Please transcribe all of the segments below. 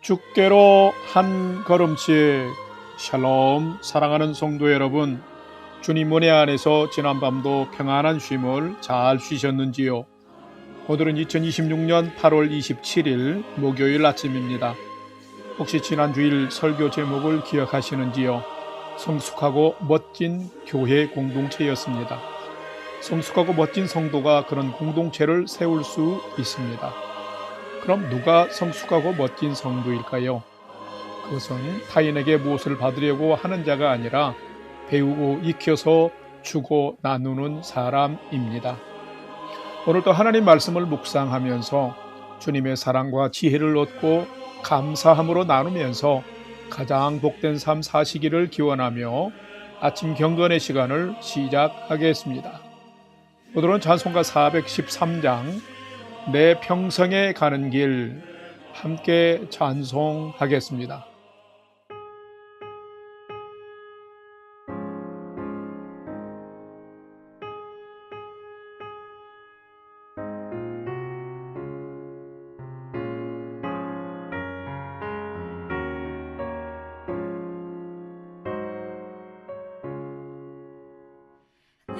주께로 한 걸음씩. 샬롬. 사랑하는 성도 여러분, 주님 은혜 안에서 지난밤도 평안한 쉼을 잘 쉬셨는지요? 오늘은 2026년 8월 27일 목요일 아침입니다. 혹시 지난 주일 설교 제목을 기억하시는지요? 성숙하고 멋진 교회 공동체였습니다. 성숙하고 멋진 성도가 그런 공동체를 세울 수 있습니다. 그럼 누가 성숙하고 멋진 성도일까요? 그것은 타인에게 무엇을 받으려고 하는 자가 아니라 배우고 익혀서 주고 나누는 사람입니다. 오늘도 하나님 말씀을 묵상하면서 주님의 사랑과 지혜를 얻고 감사함으로 나누면서 가장 복된 삶 사시기를 기원하며 아침 경건의 시간을 시작하겠습니다. 오늘은 찬송가 413장 내 평생에 가는 길 함께 찬송하겠습니다. 내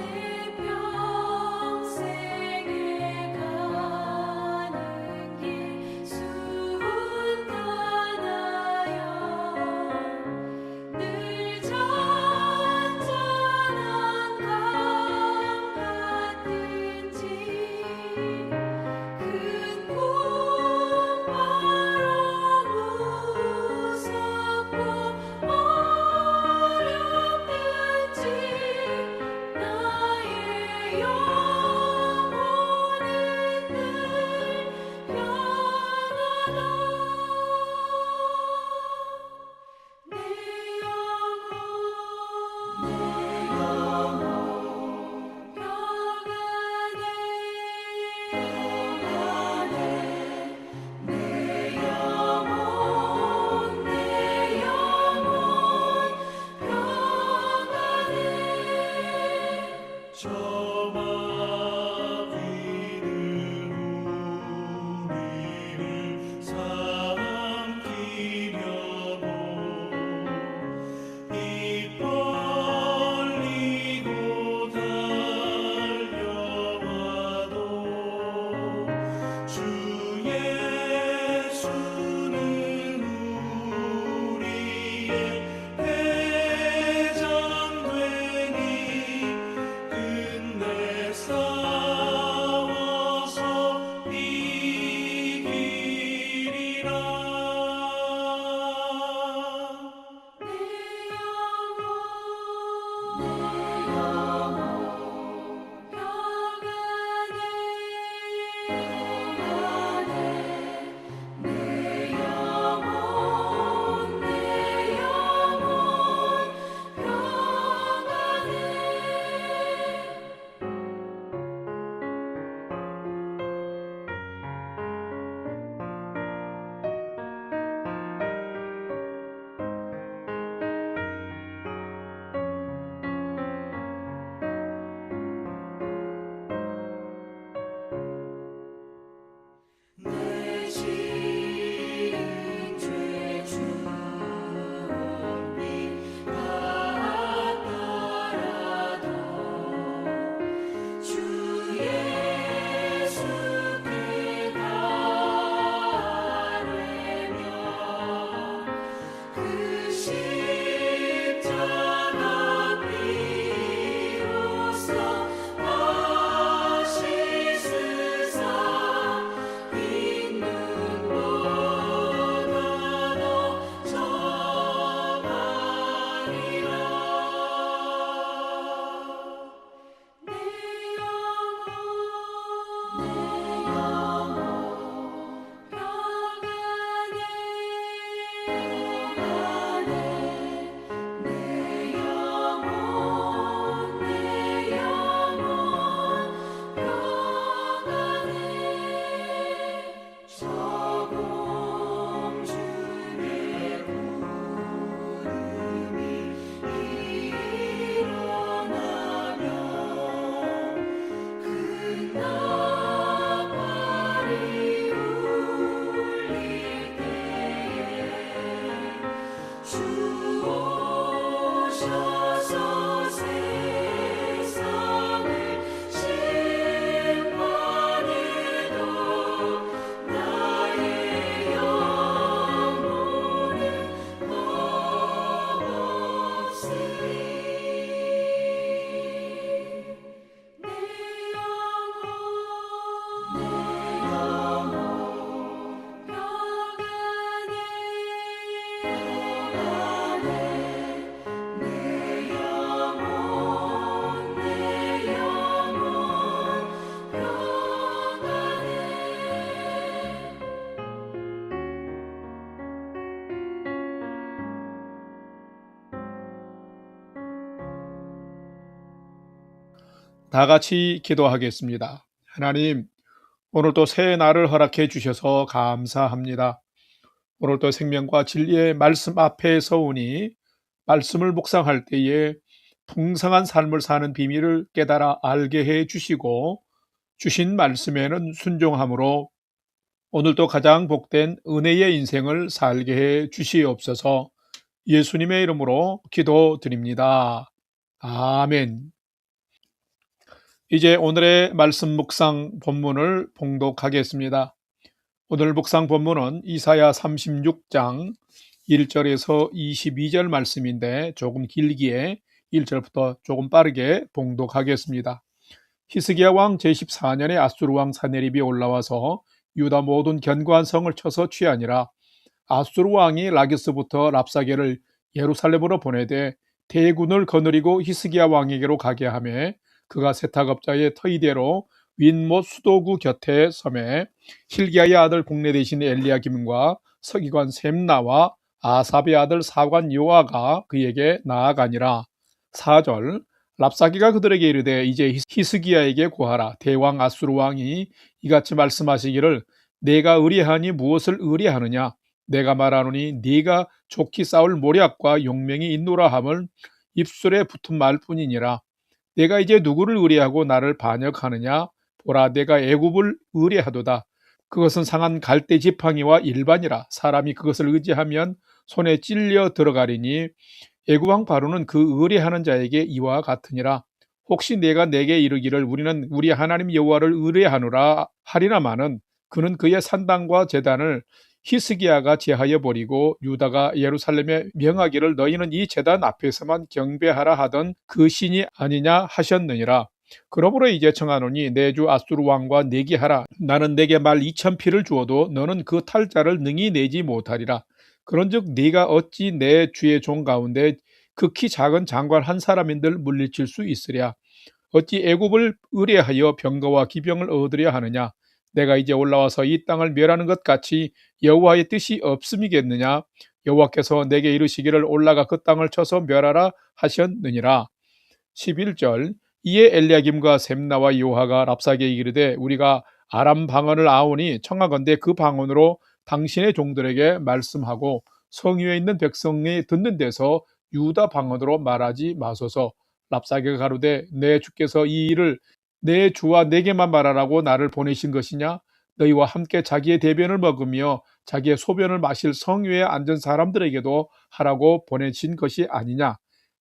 평생에 가는 길 순탄하여 다 같이 기도하겠습니다. 하나님, 오늘도 새 날을 허락해 주셔서 감사합니다. 오늘도 생명과 진리의 말씀 앞에 서오니 말씀을 묵상할 때에 풍성한 삶을 사는 비밀을 깨달아 알게 해 주시고 주신 말씀에는 순종함으로 오늘도 가장 복된 은혜의 인생을 살게 해 주시옵소서. 예수님의 이름으로 기도드립니다. 아멘. 이제 오늘의 말씀 묵상 본문을 봉독하겠습니다. 오늘 묵상 본문은 이사야 36장 1절에서 22절 말씀인데 조금 길기에 1절부터 조금 빠르게 봉독하겠습니다. 히스기야 왕 제14년에 아수르 왕 사네립이 올라와서 유다 모든 견고한 성을 쳐서 취하니라. 아수르 왕이 라기스부터 랍사게를 예루살렘으로 보내되 대군을 거느리고 히스기야 왕에게로 가게 하며 그가 세탁업자의 터이대로 윗못 수도구 곁에 섬에 힐기야의 아들 국내 대신 엘리야김과 서기관 셈나와 아삽의 아들 사관 요아가 그에게 나아가니라. 4절 랍사기가 그들에게 이르되 이제 히스기야에게 구하라. 대왕 아수르 왕이 이같이 말씀하시기를 내가 의뢰하니 무엇을 의뢰하느냐. 내가 말하노니 네가 좋게 싸울 모략과 용맹이 있노라 함을 입술에 붙은 말뿐이니라. 내가 이제 누구를 의뢰하고 나를 반역하느냐. 보라, 내가 애굽을 의뢰하도다. 그것은 상한 갈대 지팡이와 일반이라. 사람이 그것을 의지하면 손에 찔려 들어가리니 애굽 왕 바로는 그 의뢰하는 자에게 이와 같으니라. 혹시 내가 내게 이르기를 우리는 우리 하나님 여호와를 의뢰하노라 하리라마는 그는 그의 산당과 제단을 히스기야가 제하여 버리고 유다가 예루살렘에 명하기를 너희는 이 제단 앞에서만 경배하라 하던 그 신이 아니냐 하셨느니라. 그러므로 이제 청하노니 내 주 아수르 왕과 내기하라. 나는 내게 말 2,000피를 주어도 너는 그 탈자를 능히 내지 못하리라. 그런즉 네가 어찌 내 주의 종 가운데 극히 작은 장관 한 사람인들 물리칠 수 있으랴. 어찌 애굽을 의뢰하여 병거와 기병을 얻으려 하느냐. 내가 이제 올라와서 이 땅을 멸하는 것 같이 여호와의 뜻이 없음이겠느냐. 여호와께서 내게 이르시기를 올라가 그 땅을 쳐서 멸하라 하셨느니라. 11절 이에 엘리야김과 셈나와 요하가 랍사게에 이르되 우리가 아람 방언을 아오니 청하건대 그 방언으로 당신의 종들에게 말씀하고 성위에 있는 백성이 듣는 데서 유다 방언으로 말하지 마소서. 랍사게가 가로되 내 주께서 이 일을 내 주와 내게만 말하라고 나를 보내신 것이냐. 너희와 함께 자기의 대변을 먹으며 자기의 소변을 마실 성위에 앉은 사람들에게도 하라고 보내신 것이 아니냐.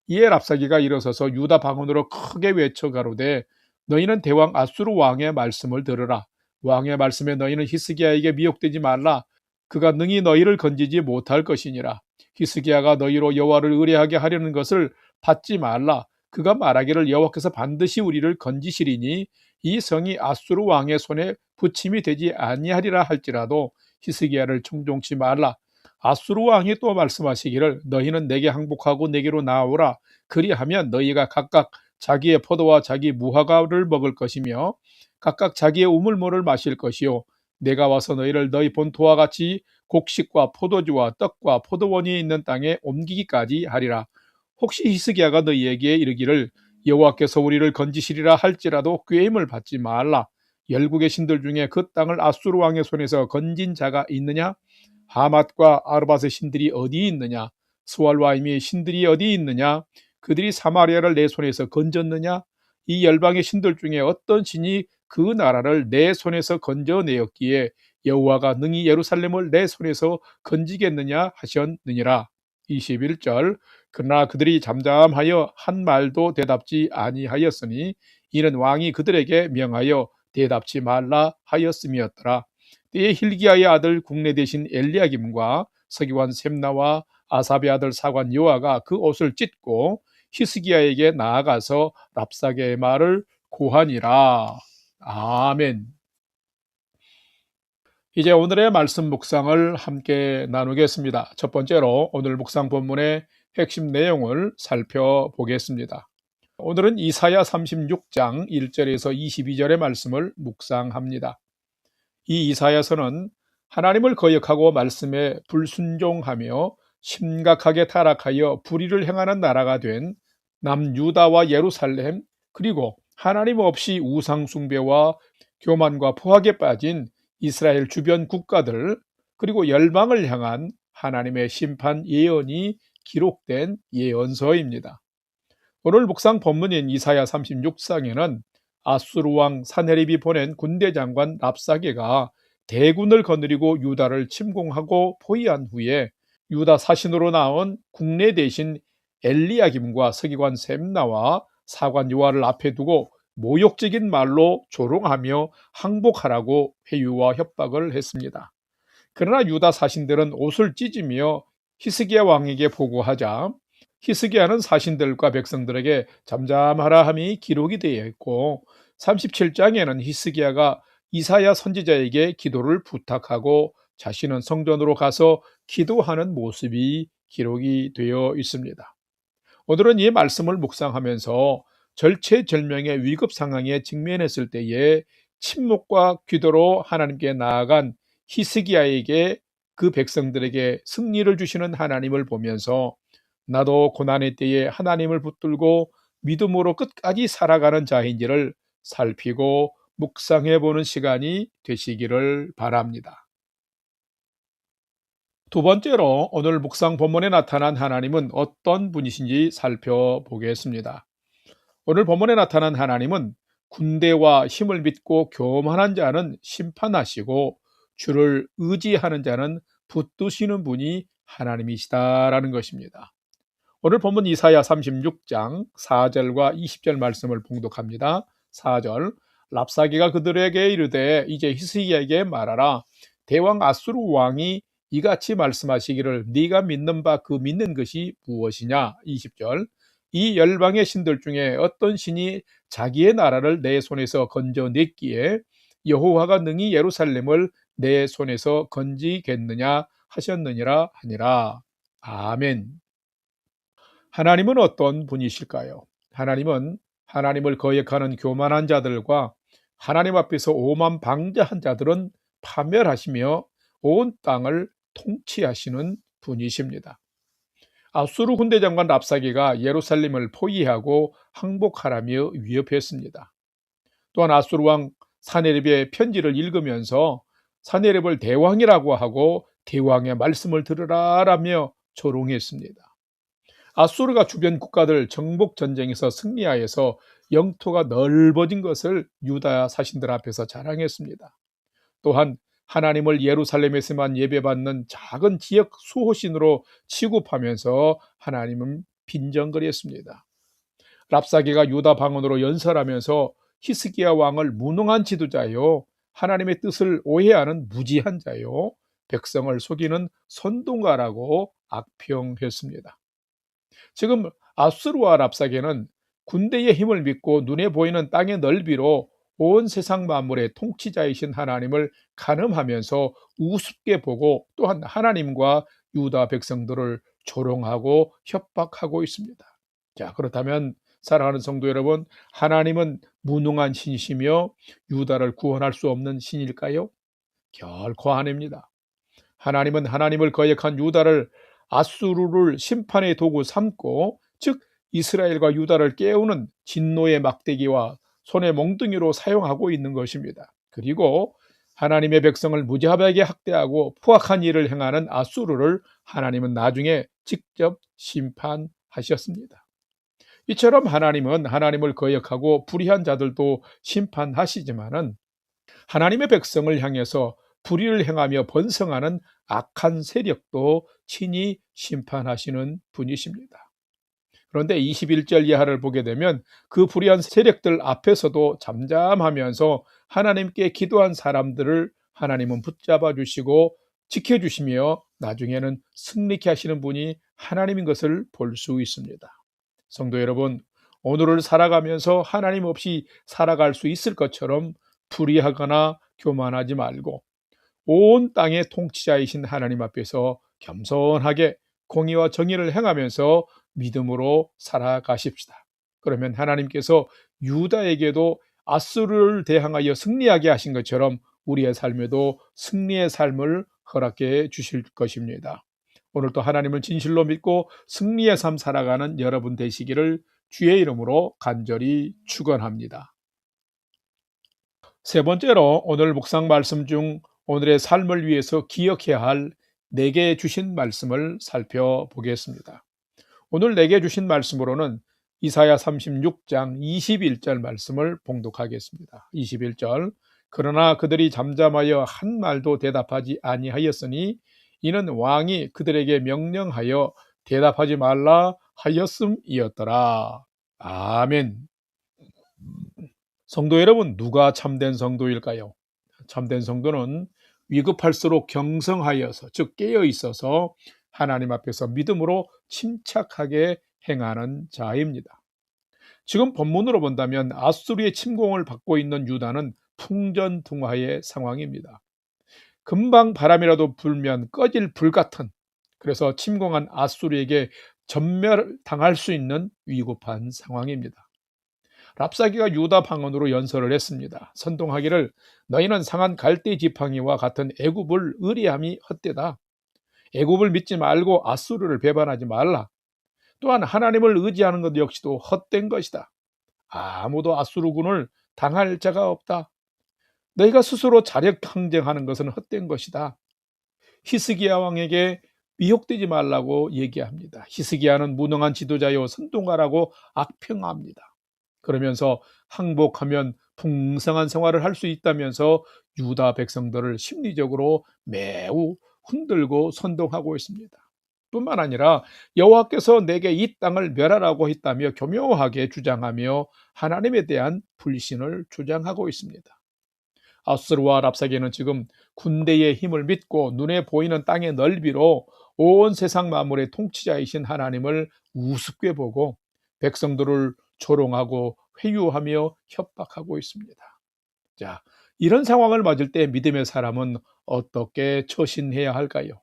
이에 랍사기가 일어서서 유다 방언으로 크게 외쳐 가로되 너희는 대왕 아수르 왕의 말씀을 들으라. 왕의 말씀에 너희는 히스기야에게 미혹되지 말라. 그가 능히 너희를 건지지 못할 것이니라. 히스기야가 너희로 여호와를 의뢰하게 하려는 것을 받지 말라. 그가 말하기를 여호와께서 반드시 우리를 건지시리니 이 성이 아수르 왕의 손에 붙임이 되지 아니하리라 할지라도 히스기야를 청종치 말라. 아수르 왕이 또 말씀하시기를 너희는 내게 항복하고 내게로 나오라. 그리하면 너희가 각각 자기의 포도와 자기 무화과를 먹을 것이며 각각 자기의 우물물을 마실 것이요 내가 와서 너희를 너희 본토와 같이 곡식과 포도주와 떡과 포도원이 있는 땅에 옮기기까지 하리라. 혹시 히스기야가 너희에게 이르기를 여호와께서 우리를 건지시리라 할지라도 꾀임을 받지 말라. 열국의 신들 중에 그 땅을 아수르 왕의 손에서 건진 자가 있느냐? 하맛과 아르밧의 신들이 어디 있느냐? 스왈와임의 신들이 어디 있느냐? 그들이 사마리아를 내 손에서 건졌느냐? 이 열방의 신들 중에 어떤 신이 그 나라를 내 손에서 건져내었기에 여호와가 능히 예루살렘을 내 손에서 건지겠느냐 하셨느니라. 21절 그러나 그들이 잠잠하여 한 말도 대답지 아니하였으니 이는 왕이 그들에게 명하여 대답지 말라 하였음이었더라. 때에 힐기야의 아들 국내 대신 엘리야김과 서기관 셈나와 아삽의 아들 사관 요아가 그 옷을 찢고 히스기야에게 나아가서 랍사게의 말을 고하니라. 아멘. 이제 오늘의 말씀 묵상을 함께 나누겠습니다. 첫 번째로 오늘 묵상 본문의 핵심 내용을 살펴보겠습니다. 오늘은 이사야 36장 1절에서 22절의 말씀을 묵상합니다. 이 이사야서는 하나님을 거역하고 말씀에 불순종하며 심각하게 타락하여 불의를 행하는 나라가 된 남유다와 예루살렘 그리고 하나님 없이 우상 숭배와 교만과 포악에 빠진 이스라엘 주변 국가들, 그리고 열방을 향한 하나님의 심판 예언이 기록된 예언서입니다. 오늘 묵상 본문인 이사야 36장에는 아수르 왕 사네립이 보낸 군대 장관 랍사게가 대군을 거느리고 유다를 침공하고 포위한 후에 유다 사신으로 나온 국내 대신 엘리야김과 서기관 셈나와 사관 요한을 앞에 두고 모욕적인 말로 조롱하며 항복하라고 회유와 협박을 했습니다. 그러나 유다 사신들은 옷을 찢으며 히스기야 왕에게 보고하자 히스기야는 사신들과 백성들에게 잠잠하라 함이 기록이 되어 있고, 37장에는 히스기야가 이사야 선지자에게 기도를 부탁하고 자신은 성전으로 가서 기도하는 모습이 기록이 되어 있습니다. 오늘은 이 말씀을 묵상하면서 절체절명의 위급 상황에 직면했을 때에 침묵과 기도로 하나님께 나아간 히스기야에게, 그 백성들에게 승리를 주시는 하나님을 보면서 나도 고난의 때에 하나님을 붙들고 믿음으로 끝까지 살아가는 자인지를 살피고 묵상해 보는 시간이 되시기를 바랍니다. 두 번째로 오늘 묵상 본문에 나타난 하나님은 어떤 분이신지 살펴보겠습니다. 오늘 본문에 나타난 하나님은 군대와 힘을 믿고 교만한 자는 심판하시고 주를 의지하는 자는 붙드시는 분이 하나님이시다라는 것입니다. 오늘 본문 이사야 36장 4절과 20절 말씀을 봉독합니다. 4절, 랍사기가 그들에게 이르되 이제 히스기야에게 말하라. 대왕 아수르 왕이 이같이 말씀하시기를 네가 믿는 바 그 믿는 것이 무엇이냐. 20절, 이 열방의 신들 중에 어떤 신이 자기의 나라를 내 손에서 건져냈기에 여호와가 능히 예루살렘을 내 손에서 건지겠느냐 하셨느니라 하니라. 아멘. 하나님은 어떤 분이실까요? 하나님은 하나님을 거역하는 교만한 자들과 하나님 앞에서 오만방자한 자들은 파멸하시며 온 땅을 통치하시는 분이십니다. 아수르 군대 장관 랍사기가 예루살렘을 포위하고 항복하라며 위협했습니다. 또한 아수르 왕 사네립의 편지를 읽으면서 사네립을 대왕이라고 하고 대왕의 말씀을 들으라라며 조롱했습니다. 아수르가 주변 국가들 정복 전쟁에서 승리하여서 영토가 넓어진 것을 유다 사신들 앞에서 자랑했습니다. 또한 하나님을 예루살렘에서만 예배받는 작은 지역 수호신으로 취급하면서 하나님은 빈정거렸습니다. 랍사기가 유다 방언으로 연설하면서 히스기야 왕을 무능한 지도자요, 하나님의 뜻을 오해하는 무지한 자요, 백성을 속이는 선동가라고 악평했습니다. 지금 아수르와 랍사게는 군대의 힘을 믿고 눈에 보이는 땅의 넓이로 온 세상 만물의 통치자이신 하나님을 간음하면서 우습게 보고, 또한 하나님과 유다 백성들을 조롱하고 협박하고 있습니다. 자, 그렇다면 사랑하는 성도 여러분, 하나님은 무능한 신이시며 유다를 구원할 수 없는 신일까요? 결코 아닙니다. 하나님은 하나님을 거역한 유다를 아수르를 심판의 도구 삼고, 즉 이스라엘과 유다를 깨우는 진노의 막대기와 손의 몽둥이로 사용하고 있는 것입니다. 그리고 하나님의 백성을 무자비하게 학대하고 포악한 일을 행하는 아수르를 하나님은 나중에 직접 심판하셨습니다. 이처럼 하나님은 하나님을 거역하고 불의한 자들도 심판하시지만은 하나님의 백성을 향해서 불의를 행하며 번성하는 악한 세력도 친히 심판하시는 분이십니다. 그런데 21절 이하를 보게 되면 그 불의한 세력들 앞에서도 잠잠하면서 하나님께 기도한 사람들을 하나님은 붙잡아 주시고 지켜주시며 나중에는 승리케 하시는 분이 하나님인 것을 볼 수 있습니다. 성도 여러분, 오늘을 살아가면서 하나님 없이 살아갈 수 있을 것처럼 불의하거나 교만하지 말고 온 땅의 통치자이신 하나님 앞에서 겸손하게 공의와 정의를 행하면서 믿음으로 살아가십시다. 그러면 하나님께서 유다에게도 아수르를 대항하여 승리하게 하신 것처럼 우리의 삶에도 승리의 삶을 허락해 주실 것입니다. 오늘도 하나님을 진실로 믿고 승리의 삶 살아가는 여러분 되시기를 주의 이름으로 간절히 축원합니다. 세 번째로 오늘 묵상 말씀 중 오늘의 삶을 위해서 기억해야 할 내게 주신 말씀을 살펴보겠습니다. 오늘 내게 주신 말씀으로는 이사야 36장 21절 말씀을 봉독하겠습니다. 21절 그러나 그들이 잠잠하여 한 말도 대답하지 아니하였으니 이는 왕이 그들에게 명령하여 대답하지 말라 하였음이었더라. 아멘. 성도 여러분, 누가 참된 성도일까요? 참된 성도는 위급할수록 경성하여서, 즉 깨어 있어서 하나님 앞에서 믿음으로 침착하게 행하는 자입니다. 지금 본문으로 본다면 아수르의 침공을 받고 있는 유다는 풍전등화의 상황입니다. 금방 바람이라도 불면 꺼질 불 같은, 그래서 침공한 아수르에게 전멸당할 수 있는 위급한 상황입니다. 랍사기가 유다 방언으로 연설을 했습니다. 선동하기를 너희는 상한 갈대 지팡이와 같은 애굽을 의리함이 헛되다. 애굽을 믿지 말고 아수르를 배반하지 말라. 또한 하나님을 의지하는 것 역시도 헛된 것이다. 아무도 아수르군을 당할 자가 없다. 너희가 스스로 자력 항쟁하는 것은 헛된 것이다. 히스기야 왕에게 미혹되지 말라고 얘기합니다. 히스기야는 무능한 지도자요 선동가라고 악평합니다. 그러면서 항복하면 풍성한 생활을 할 수 있다면서 유다 백성들을 심리적으로 매우 흔들고 선동하고 있습니다. 뿐만 아니라 여호와께서 내게 이 땅을 멸하라고 했다며 교묘하게 주장하며 하나님에 대한 불신을 주장하고 있습니다. 아수르와 랍사게는 지금 군대의 힘을 믿고 눈에 보이는 땅의 넓이로 온 세상 만물의 통치자이신 하나님을 우습게 보고 백성들을 조롱하고 회유하며 협박하고 있습니다. 자, 이런 상황을 맞을 때 믿음의 사람은 어떻게 처신해야 할까요?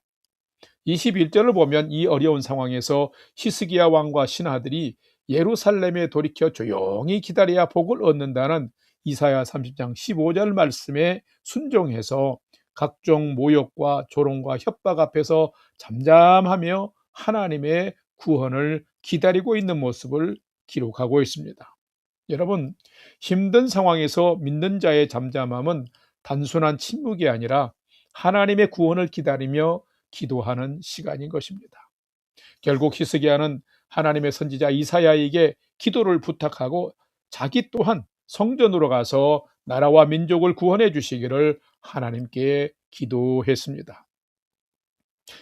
21절을 보면 이 어려운 상황에서 히스기야 왕과 신하들이 예루살렘에 돌이켜 조용히 기다려야 복을 얻는다는 이사야 30장 15절 말씀에 순종해서 각종 모욕과 조롱과 협박 앞에서 잠잠하며 하나님의 구원을 기다리고 있는 모습을 기록하고 있습니다. 여러분, 힘든 상황에서 믿는 자의 잠잠함은 단순한 침묵이 아니라 하나님의 구원을 기다리며 기도하는 시간인 것입니다. 결국 히스기야는 하나님의 선지자 이사야에게 기도를 부탁하고 자기 또한 성전으로 가서 나라와 민족을 구원해 주시기를 하나님께 기도했습니다.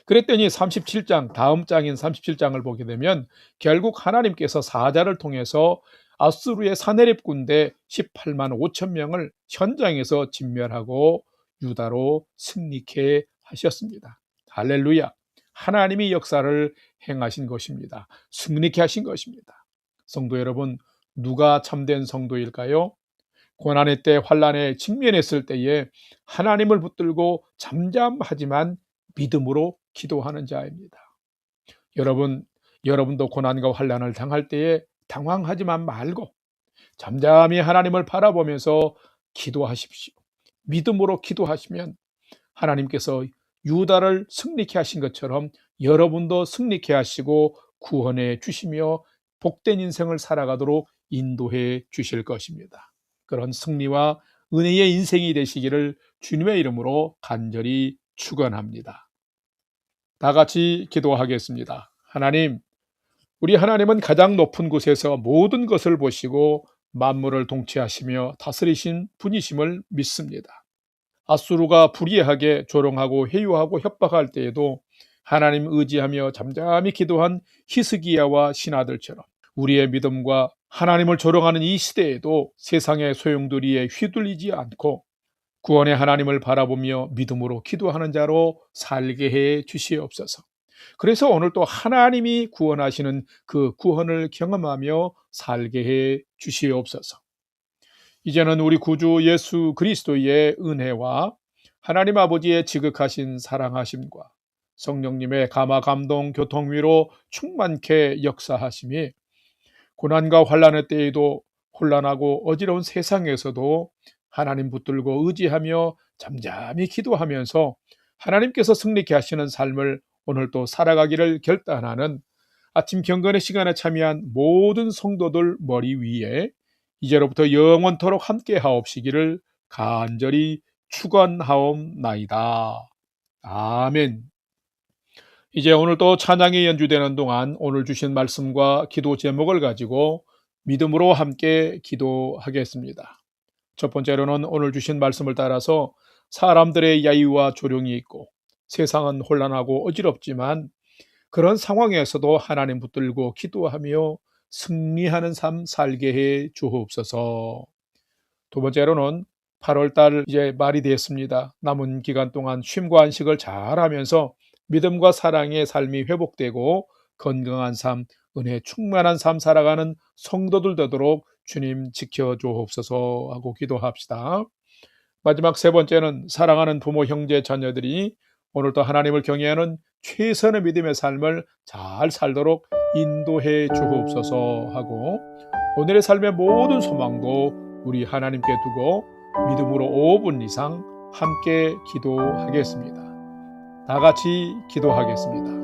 그랬더니 37장, 다음 장인 37장을 보게 되면 결국 하나님께서 사자를 통해서 아수르의 사내립 군대 18만 5천 명을 현장에서 진멸하고 유다로 승리케 하셨습니다. 할렐루야. 하나님이 역사를 행하신 것입니다. 승리케 하신 것입니다. 성도 여러분, 누가 참된 성도일까요? 고난의 때, 환난에 직면했을 때에 하나님을 붙들고 잠잠하지만 믿음으로 기도하는 자입니다. 여러분도 고난과 환난을 당할 때에 당황하지만 말고 잠잠히 하나님을 바라보면서 기도하십시오. 믿음으로 기도하시면 하나님께서 유다를 승리케 하신 것처럼 여러분도 승리케 하시고 구원해 주시며 복된 인생을 살아가도록 인도해 주실 것입니다. 그런 승리와 은혜의 인생이 되시기를 주님의 이름으로 간절히 축원합니다. 다 같이 기도하겠습니다. 하나님, 우리 하나님은 가장 높은 곳에서 모든 것을 보시고 만물을 통치하시며 다스리신 분이심을 믿습니다. 아수르가 불의하게 조롱하고 회유하고 협박할 때에도 하나님 의지하며 잠잠히 기도한 히스기야와 신하들처럼 우리의 믿음과 하나님을 조롱하는 이 시대에도 세상의 소용돌이에 휘둘리지 않고 구원의 하나님을 바라보며 믿음으로 기도하는 자로 살게 해 주시옵소서. 그래서 오늘 또 하나님이 구원하시는 그 구원을 경험하며 살게 해 주시옵소서. 이제는 우리 구주 예수 그리스도의 은혜와 하나님 아버지의 지극하신 사랑하심과 성령님의 감화 감동 교통위로 충만케 역사하심이 고난과 환난의 때에도 혼란하고 어지러운 세상에서도 하나님 붙들고 의지하며 잠잠히 기도하면서 하나님께서 승리케 하시는 삶을 오늘 또 살아가기를 결단하는 아침 경건의 시간에 참여한 모든 성도들 머리 위에 이제로부터 영원토록 함께 하옵시기를 간절히 축원하옵나이다. 아멘. 이제 오늘도 찬양이 연주되는 동안 오늘 주신 말씀과 기도 제목을 가지고 믿음으로 함께 기도하겠습니다. 첫 번째로는 오늘 주신 말씀을 따라서 사람들의 야유와 조롱이 있고 세상은 혼란하고 어지럽지만 그런 상황에서도 하나님 붙들고 기도하며 승리하는 삶 살게 해 주옵소서. 두 번째로는 8월달 이제 말이 되었습니다. 남은 기간 동안 쉼과 안식을 잘하면서 믿음과 사랑의 삶이 회복되고 건강한 삶, 은혜 충만한 삶 살아가는 성도들 되도록 주님 지켜주옵소서 하고 기도합시다. 마지막 세 번째는 사랑하는 부모, 형제, 자녀들이 오늘도 하나님을 경외하는 최선의 믿음의 삶을 잘 살도록 인도해 주옵소서 하고 오늘의 삶의 모든 소망도 우리 하나님께 두고 믿음으로 5분 이상 함께 기도하겠습니다. 다 같이 기도하겠습니다.